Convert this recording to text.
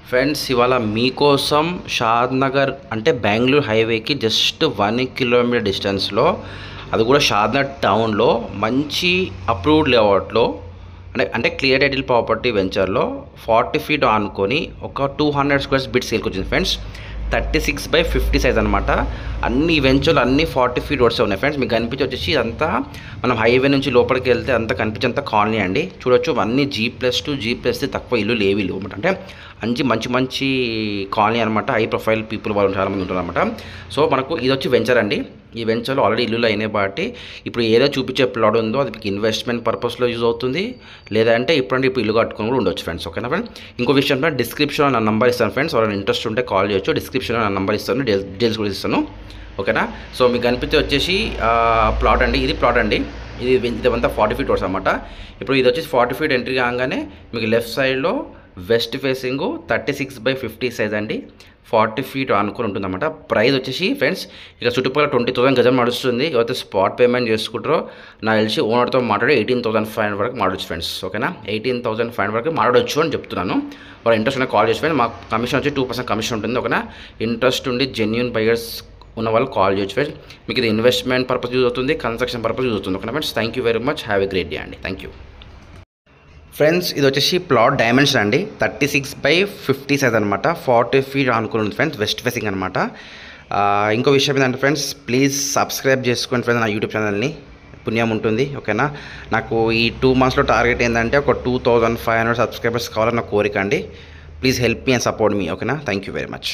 Friends ఇవాళ మీకోసం షాద్ నగర్ అంటే బెంగళూరు హైవేకి జస్ట్ 1 కిలోమీటర్ డిస్టెన్స్లో, అది కూడా షాద్ నగర్ టౌన్లో మంచి అప్రూవ్డ్ లేఅవుట్లో అంటే క్లియర్ టైటిల్ ప్రాపర్టీ వెంచర్లో 40 ఫీట్ ఆనుకొని ఒక 200 స్క్వేర్స్ బిట్ సేల్కి వచ్చింది ఫ్రెండ్స్. 36/50 సైజ్ అనమాట. అన్ని వెంచర్లు అన్ని 40 ఫీట్ రోడ్స్ ఉన్నాయి ఫ్రెండ్స్. మీకు కనిపించి వచ్చేసి ఇదంతా మనం హైవే నుంచి లోపలికి వెళ్తే అంతా కనిపించేంత కాలనీ అండి. చూడొచ్చు అన్ని G+2 G+3 తక్కువ ఇల్లు లేవి అనమాట. అంటే మంచి కాలనీ అనమాట. హై ప్రొఫైల్ పీపుల్ వాళ్ళు చాలామంది ఉంటారు అనమాట. సో మనకు ఇది వచ్చి వెంచర్ అండి. ఈ వెంచర్లో ఆల్రెడీ ఇల్లులు అయినాయి కాబట్టి ఇప్పుడు ఏదో చూపించే ప్లాట్ ఉందో అది మీకు ఇన్వెస్ట్మెంట్ పర్పస్లో యూజ్ అవుతుంది, లేదంటే ఇప్పుడు ఇల్లు కట్టుకొని కూడా ఉండొచ్చు ఫ్రెండ్స్. ఓకేనా ఫ్రెండ్. ఇంకో విషయం ఫ్రెండ్, డిస్క్రిప్షన్లో నా నెంబర్ ఇస్తాను ఫ్రెండ్స్. ఎవరైనా ఇంట్రెస్ట్ ఉంటే కాల్ చేయొచ్చు. డిస్క్రిప్షన్లో నా నెంబర్ ఇస్తాను, డీటెయిల్స్ కూడా ఇస్తాను. ఓకేనా. సో మీకు కనిపించే వచ్చేసి ప్లాట్ అండి. ఇది ప్లాట్ అండి. ఇదంతా 40 ఫీట్ రోడ్స్ అనమాట. ఇప్పుడు ఇది వచ్చేసి 40 ఫీట్ ఎంట్రీ కాగానే మీకు లెఫ్ట్ సైడ్లో వెస్ట్ ఫేసింగ్ 36/50 సైజ్ అండి. 40 ఫీట్ అనుకుని ఉంటుందన్నమాట. ప్రైస్ వచ్చేసి ఫ్రెండ్స్ ఇక చుట్టుపక్కల 20,000 గజం నడుస్తుంది. ఎవరైతే స్పాట్ పేమెంట్ చేసుకుంటారో నాకు తెలిసి ఓనర్తో మాట్లాడి 18,500 వరకు మాడవచ్చు ఫ్రెండ్స్. ఓకేనా. 18,500 వరకు మాట్లాడవచ్చు అని చెప్తున్నాను. వాళ్ళ ఇంట్రెస్ట్ ఉన్న కాల్ చేసి ఫ్రెండ్స్. మాకు కమిషన్ వచ్చి 2% కమిషన్ ఉంటుంది. ఓకేనా. ఇంట్రెస్ట్ ఉండి జెన్యూన్ బయర్స్ ఉన్న వాళ్ళు కాల్ చేయొచ్చు ఫ్రెండ్స్. మీకు ఇది ఇన్వెస్ట్మెంట్ పర్పస్ యూజ్ అవుతుంది, కన్స్ట్రక్షన్ పర్పస్ యూజ్ అవుతుంది. ఓకేనా friends. Thank you very much. Have a great day అండి. Thank you friends. ఇది వచ్చేసి ప్లాట్ డైమెన్షన్ అండి. 36/50 సైజ్ అనమాట. 40 ఫీట్ అనుకుని ఉంది ఫ్రెండ్స్. వెస్ట్ ఫేసింగ్ అనమాట. ఇంకో విషయం ఏంటంటే ఫ్రెండ్స్, ప్లీజ్ సబ్స్క్రైబ్ చేసుకోండి ఫ్రెండ్స్ నా యూట్యూబ్ ఛానల్ని. పుణ్యం ఉంటుంది. ఓకేనా. నాకు ఈ 2 మంత్స్లో టార్గెట్ ఏంటంటే ఒక 2,500 సబ్స్క్రైబర్స్ కావాలని నా కోరిక అండి. Please help me and support me. ఓకేనా. Thank you very much.